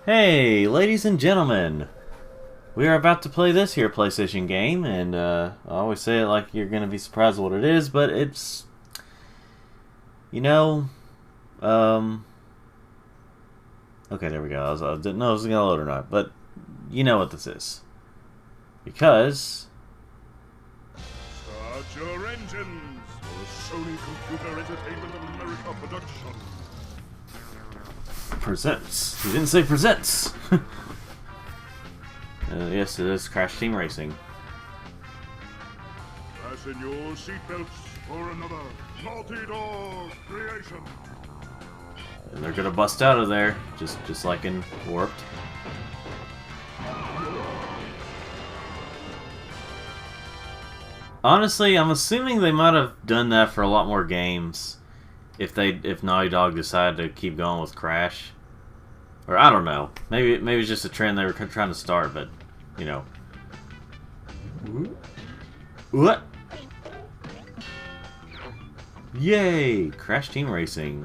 Hey, ladies and gentlemen, we are about to play this here PlayStation game, and I always say it like you're going to be surprised at what it is, but it's, you know, okay, there we go. I didn't know it was going to load or not, but you know what this is. Because... Start your engines for a Sony Computer Entertainment America production. Presents. He didn't say presents! Yes, it is Crash Team Racing. Fasten your seatbelts for another Naughty Dog creation. And they're gonna bust out of there, just like in Warped. Honestly, I'm assuming they might have done that for a lot more games if Naughty Dog decided to keep going with Crash. Or I don't know. Maybe it's just a trend they were trying to start, but you know. What? Yay! Crash Team Racing.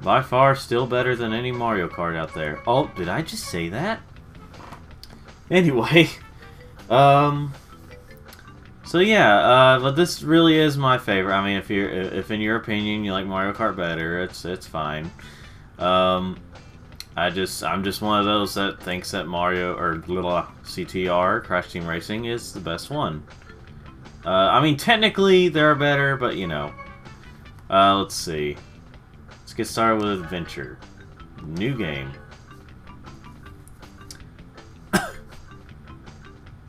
By far still better than any Mario Kart out there. Oh, did I just say that? Anyway, so yeah, but this really is my favorite. I mean, if in your opinion you like Mario Kart better, it's fine. I'm just one of those that thinks that Mario or little CTR Crash Team Racing is the best one. I mean, technically they're better, but you know. Let's see. Let's get started with Adventure. New game.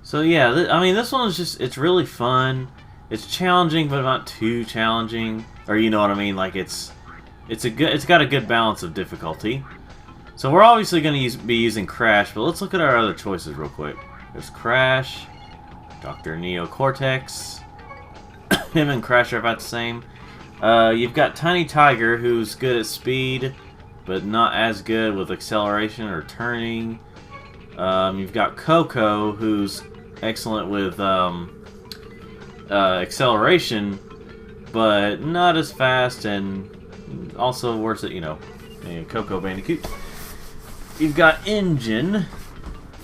So yeah, I mean, this one is it's really fun. It's challenging, but not too challenging, or you know what I mean. Like it's got a good balance of difficulty. So we're obviously going to be using Crash, but let's look at our other choices real quick. There's Crash, Dr. Neo Cortex. Him and Crash are about the same. You've got Tiny Tiger, who's good at speed, but not as good with acceleration or turning. You've got Coco, who's excellent with acceleration, but not as fast, and also worse at, you know, Coco Bandicoot. You've got Engine,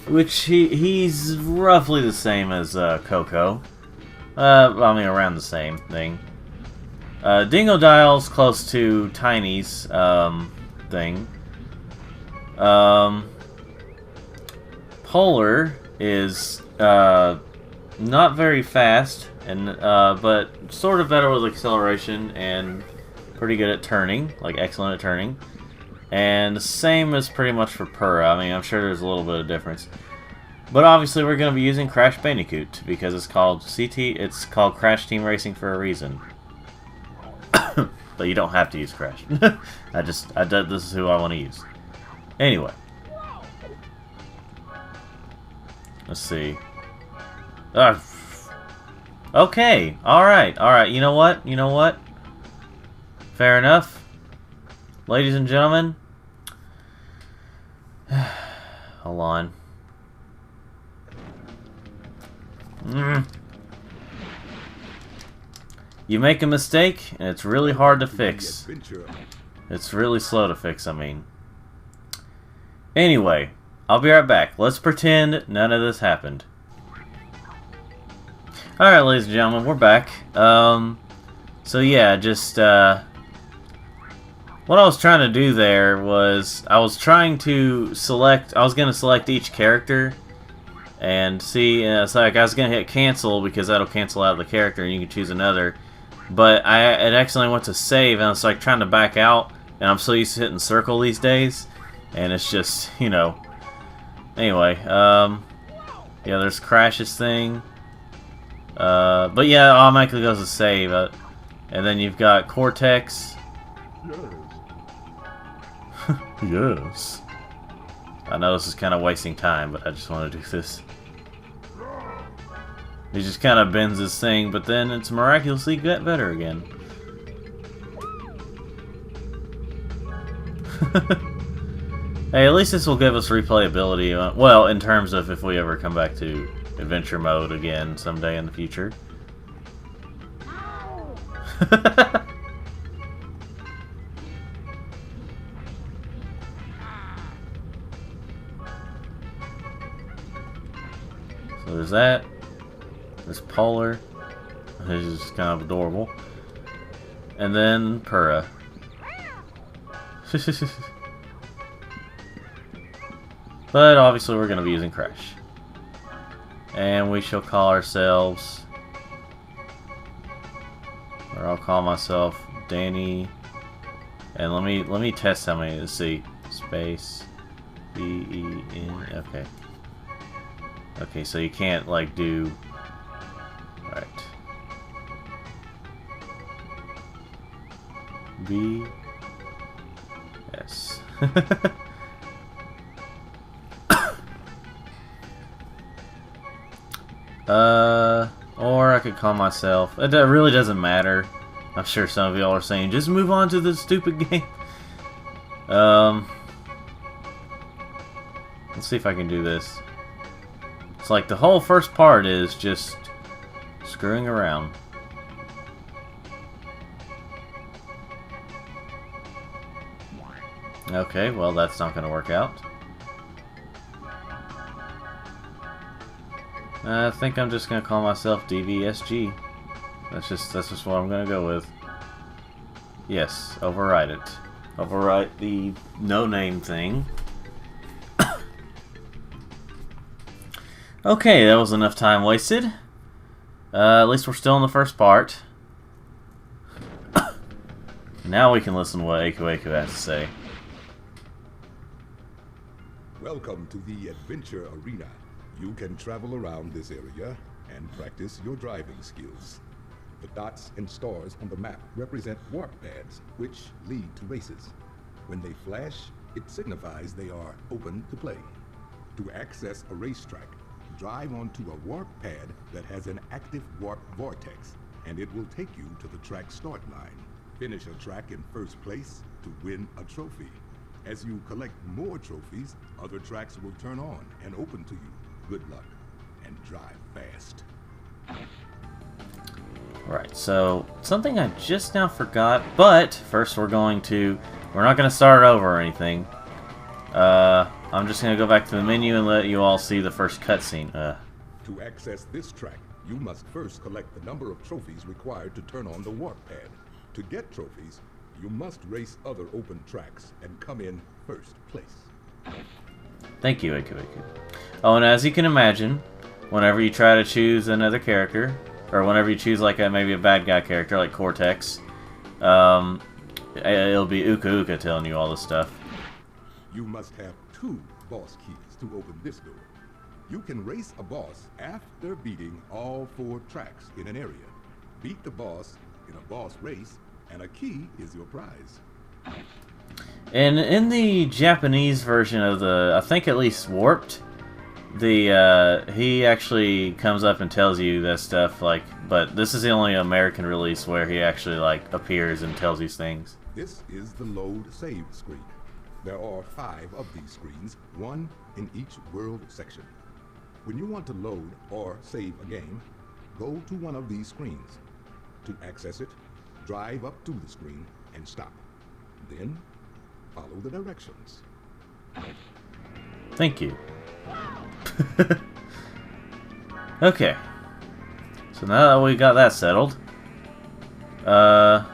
which he's roughly the same as Coco. I mean, around the same thing. Dingo Dial's close to Tiny's thing. Polar is not very fast, and but sort of better with acceleration and pretty good at turning, like excellent at turning. And the same as pretty much for Purra. I mean, I'm sure there's a little bit of difference. But obviously we're going to be using Crash Bandicoot because it's called it's called Crash Team Racing for a reason. But you don't have to use Crash. This is who I want to use. Anyway. Let's see. Okay. Alright. You know what? Fair enough. Ladies and gentlemen. Hold on. You make a mistake, and it's really hard to fix. It's really slow to fix, I mean. Anyway, I'll be right back. Let's pretend none of this happened. Alright, ladies and gentlemen, we're back. So yeah, just, what I was trying to do there was, I was going to select each character, and see, it's like I was going to hit cancel, because that'll cancel out the character, and you can choose another. But it accidentally went to save, and it's like trying to back out, and I'm so used to hitting circle these days, and it's just, you know. Anyway, yeah, there's Crash's thing. But yeah, it automatically goes to save. And then you've got Cortex. Yes. I know this is kind of wasting time, but I just want to do this. He just kind of bends his thing, but then it's miraculously get better again. Hey, at least this will give us replayability. Well, in terms of if we ever come back to adventure mode again someday in the future. that. This Polar, which is kind of adorable. And then Purra. But obviously we're going to be using Crash. And we shall call ourselves, or I'll call myself Danny. And let me test how many. Let's see. Space B-E-N. Okay. Okay, so you can't like do. Alright. B S. Or I could call myself. It really doesn't matter. I'm sure some of y'all are saying, just move on to the stupid game. Let's see if I can do this. It's like the whole first part is just screwing around. Okay, well that's not going to work out. I think I'm just going to call myself DBSG. That's just what I'm going to go with. Yes, override it. Overwrite the no-name thing. Okay, that was enough time wasted. At least we're still in the first part. Now we can listen to what Aku Aku has to say. Welcome to the Adventure Arena. You can travel around this area and practice your driving skills. The dots and stars on the map represent warp pads, which lead to races. When they flash, it signifies they are open to play. To access a racetrack, drive onto a warp pad that has an active warp vortex, and it will take you to the track start line. Finish a track in first place to win a trophy. As you collect more trophies, other tracks will turn on and open to you. Good luck, and drive fast. Right, so something I just now forgot, but first we're not going to start over or anything. I'm just going to go back to the menu and let you all see the first cutscene. To access this track, you must first collect the number of trophies required to turn on the warp pad. To get trophies, you must race other open tracks and come in first place. Thank you, Aku Aku. Oh, and as you can imagine, whenever you try to choose another character, or whenever you choose like maybe a bad guy character like Cortex, it'll be Uka Uka telling you all this stuff. You must have 2 boss keys to open this door. You can race a boss after beating all 4 tracks in an area. Beat the boss in a boss race, and a key is your prize. And in the Japanese version of the, I think at least Warped, he actually comes up and tells you that stuff, like, but this is the only American release where he actually like appears and tells these things. This is the load save screen. There are 5 of these screens, 1 in each world section. When you want to load or save a game, go to one of these screens. To access it, drive up to the screen and stop. Then, follow the directions. Thank you. Okay. So now that we got that settled, I'm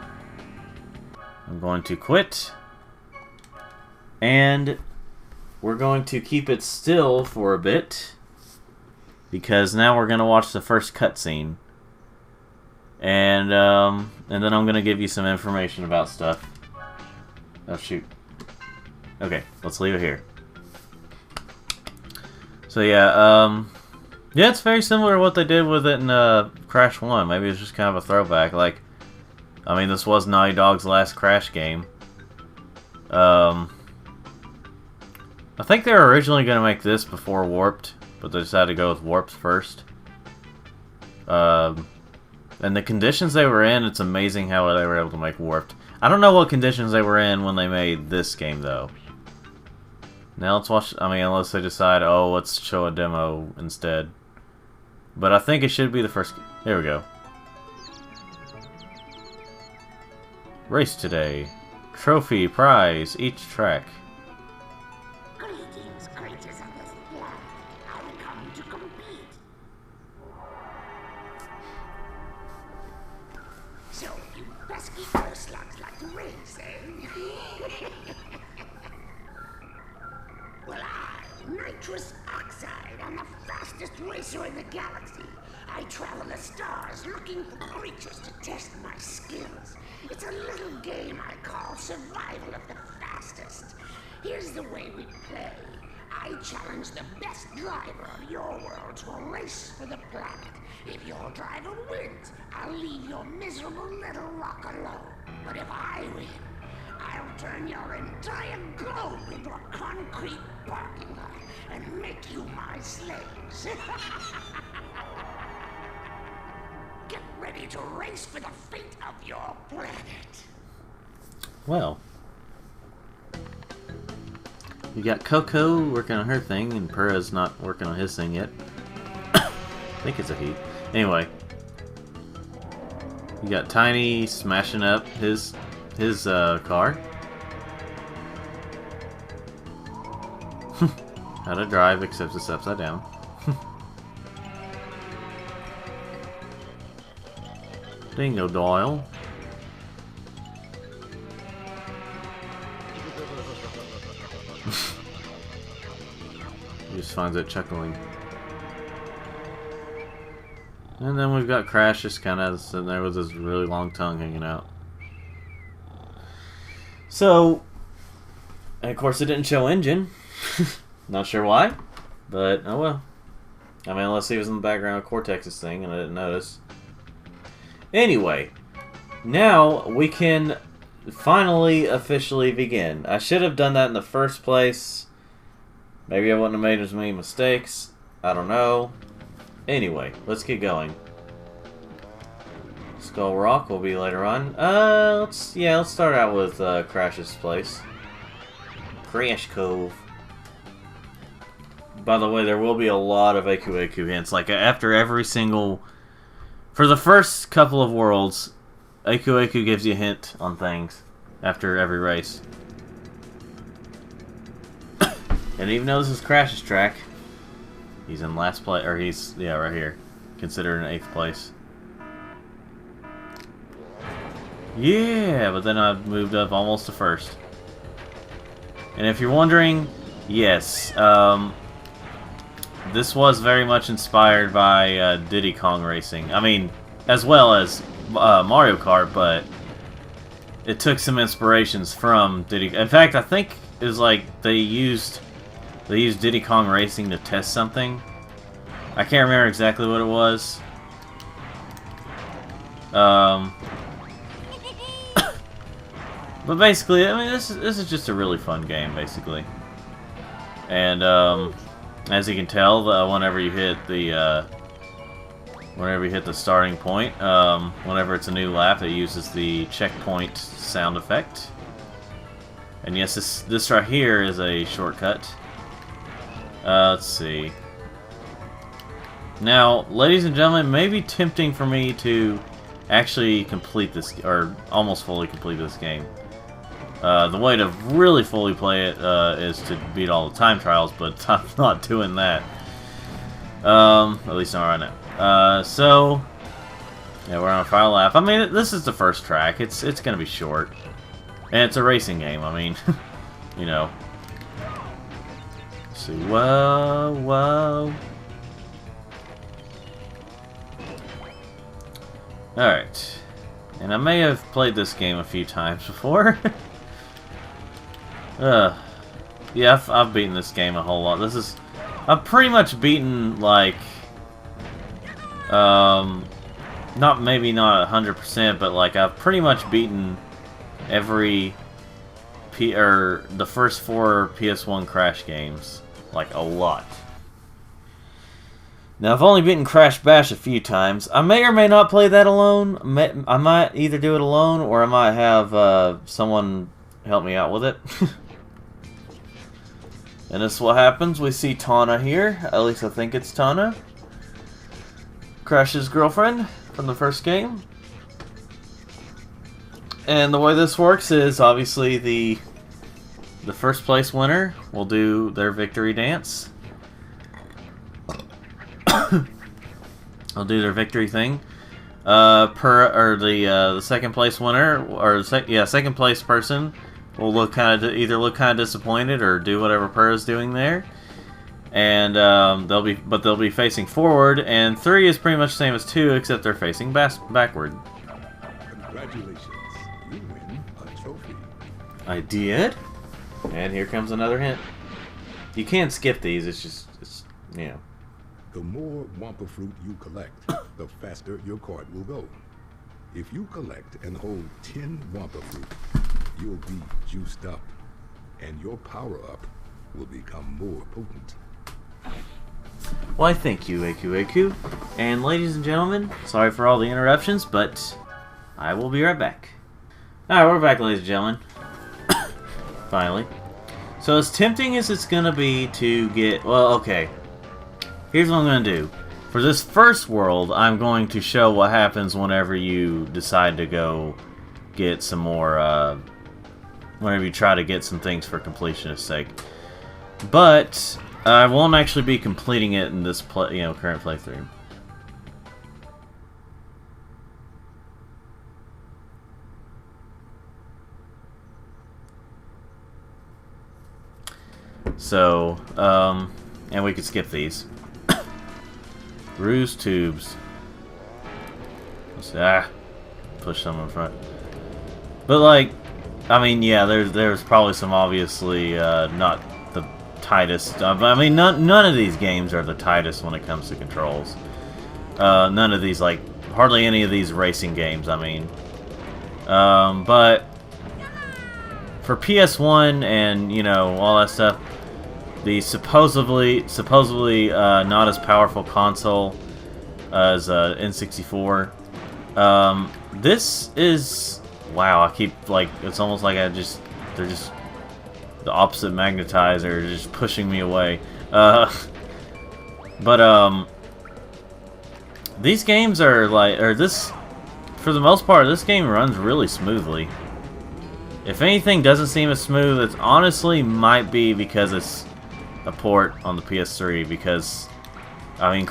going to quit. And we're going to keep it still for a bit, because now we're going to watch the first cutscene. And then I'm going to give you some information about stuff. Oh, shoot. Okay, let's leave it here. So yeah, it's very similar to what they did with it in Crash 1. Maybe it's just kind of a throwback. Like, I mean, this was Naughty Dog's last Crash game. I think they were originally going to make this before Warped, but they decided to go with Warped first. And the conditions they were in, it's amazing how they were able to make Warped. I don't know what conditions they were in when they made this game, though. Now let's watch, I mean, unless they decide, oh, let's show a demo instead. But I think it should be the first, here we go. Race today. Trophy, prize, each track. Greetings, creatures of this world. I come to compete. you pesky air slugs like to race, eh? Well, nitrous oxide, I'm the fastest racer in the galaxy. I travel the stars looking for creatures to test my skills. It's a little game I call survival of the fastest. Here's the way we play. I challenge the best driver of your world to a race for the planet. If your driver wins, I'll leave your miserable little rock alone. But if I win, I'll turn your entire globe into a concrete parking lot and make you my slaves. Get ready to race for the fate of your planet. Well, you got Coco working on her thing, and Perez not working on his thing yet. I think it's a he. Anyway, you got Tiny smashing up his car. How to drive, except it's upside down. Dingo Doyle. He just finds it chuckling. And then we've got Crash just kind of sitting there with his really long tongue hanging out. So, and of course it didn't show engine. Not sure why, but oh well. I mean, unless he was in the background of Cortex's thing and I didn't notice. Anyway, now we can finally officially begin. I should have done that in the first place. Maybe I wouldn't have made as many mistakes. I don't know. Anyway, let's get going. Skull Rock will be later on. Let's start out with Crash's place. Crash Cove. By the way, there will be a lot of Aku Aku hints. Like after every single, for the first couple of worlds, Aku Aku gives you a hint on things after every race. And even though this is Crash's track, he's in last place, or he's, yeah, right here, considered in 8th place. Yeah, but then I moved up almost to 1st. And if you're wondering, yes, this was very much inspired by Diddy Kong Racing. I mean, as well as Mario Kart, but it took some inspirations from Diddy. In fact, I think it was like they used Diddy Kong Racing to test something. I can't remember exactly what it was. But basically, I mean, this is just a really fun game, basically. And as you can tell, whenever you hit the starting point, whenever it's a new lap, it uses the checkpoint sound effect. And yes, this right here is a shortcut. Let's see. Now, ladies and gentlemen, it may be tempting for me to actually complete this, or almost fully complete this game. The way to really fully play it is to beat all the time trials, but I'm not doing that. At least not right now. So, yeah, we're on a final lap. I mean, this is the first track. It's gonna be short, and it's a racing game. I mean, you know. Let's see, whoa. Alright. And I may have played this game a few times before. Yeah, I've beaten this game a whole lot. I've pretty much beaten, like, maybe not 100%, but like I've pretty much beaten every the first 4 PS1 Crash games, like a lot. Now, I've only beaten Crash Bash a few times. I may or may not play that alone. I might either do it alone, or I might have someone help me out with it. And this is what happens. We see Tana here. At least I think it's Tana. Crash's girlfriend from the first game. And the way this works is, obviously, the first place winner will do their victory dance. They'll do their victory thing. The second place winner, or second place person will either look kind of disappointed or do whatever Per is doing there, and they'll be facing forward. And 3 is pretty much the same as 2, except they're facing backward. Congratulations, you win a trophy. I did, and here comes another hint. You can't skip these. It's you know. The more Wampa fruit you collect, the faster your cart will go. If you collect and hold 10 Wampa fruit, you'll be juiced up, and your power-up will become more potent. Why, thank you, AQ. And ladies and gentlemen, sorry for all the interruptions, but I will be right back. Alright, we're back, ladies and gentlemen. Finally. So as tempting as it's gonna be to get... Well, okay. Here's what I'm going to do. For this first world, I'm going to show what happens whenever you decide to go get some more, whenever you try to get some things for completionist's sake. But I won't actually be completing it in this current playthrough. So, and we could skip these. Ruse tubes. Push some in front. But like, I mean, yeah, there's probably some obviously not the tightest. I mean, none of these games are the tightest when it comes to controls. None of these, like, hardly any of these racing games. I mean, but for PS1 and all that stuff. The supposedly not as powerful console as N64. This is, wow. I keep it's almost like they're just the opposite magnetizer, just pushing me away. But these games are for the most part, this game runs really smoothly. If anything doesn't seem as smooth, it honestly might be because it's a port on the PS3, because I mean,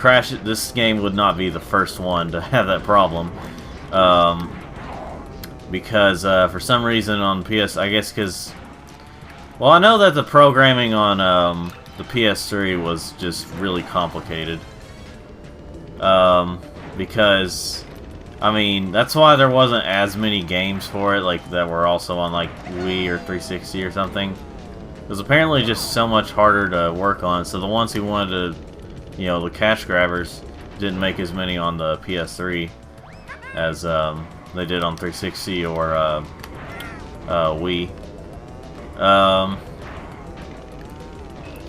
this game would not be the first one to have that problem, because for some reason on PS, I guess because, well, I know that the programming on the PS3 was just really complicated, because I mean, that's why there wasn't as many games for it that were also on Wii or 360 or something. It was apparently just so much harder to work on, so the ones who wanted to, the cash grabbers, didn't make as many on the PS3 as they did on 360 or Wii.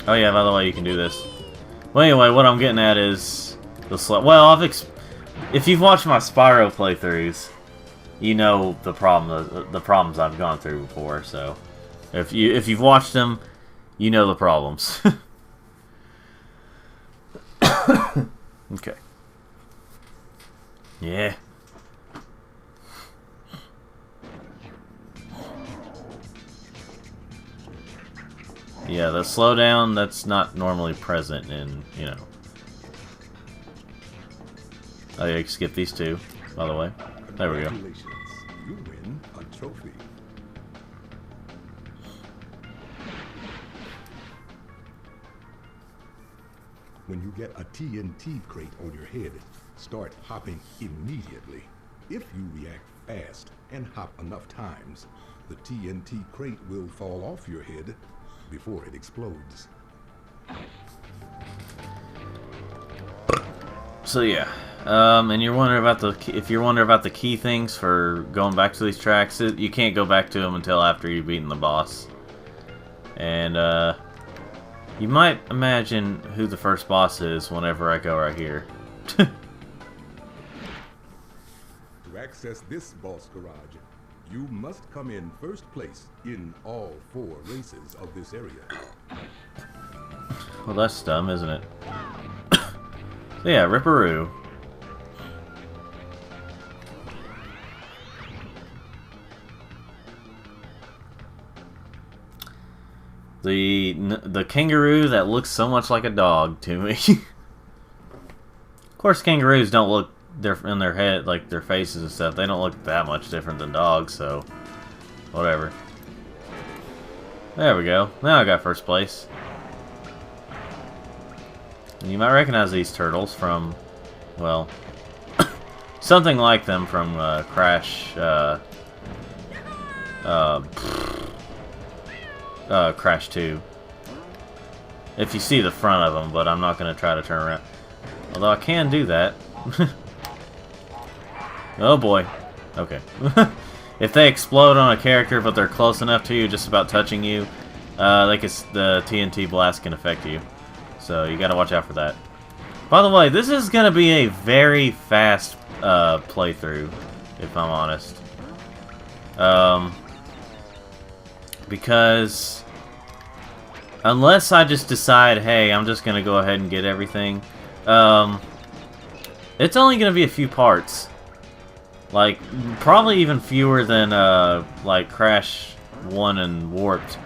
Oh yeah, by the way, you can do this. Well, anyway, what I'm getting at is if you've watched my Spyro playthroughs, you know the problems I've gone through before, so... If you've watched them, you know the problems. Okay. Yeah. Yeah, the slowdown that's not normally present in, Oh, yeah, you can skip these two, by the way. There we go. You win a trophy. When you get a TNT crate on your head, start hopping immediately. If you react fast and hop enough times, the TNT crate will fall off your head before it explodes. So yeah, and you're wondering about if you're wondering about the key things for going back to these tracks, you can't go back to them until after you've beaten the boss. And you might imagine who the first boss is whenever I go right here. To access this boss garage, you must come in first place in all 4 races of this area. Well, that's dumb, isn't it? So yeah, Ripperoo. The kangaroo that looks so much like a dog to me. Of course, kangaroos don't look in their head, like their faces and stuff, they don't look that much different than dogs, so whatever. There we go. Now I got first place. And you might recognize these turtles from, well, something like them from Crash. Crash 2. If you see the front of them, but I'm not going to try to turn around. Although I can do that. Oh boy. Okay. If they explode on a character, but they're close enough to you, just about touching you, the TNT blast can affect you. So you got to watch out for that. By the way, this is going to be a very fast playthrough, if I'm honest. Because unless I just decide, hey, I'm just going to go ahead and get everything, it's only going to be a few parts. Like, probably even fewer than, like, Crash 1 and Warped.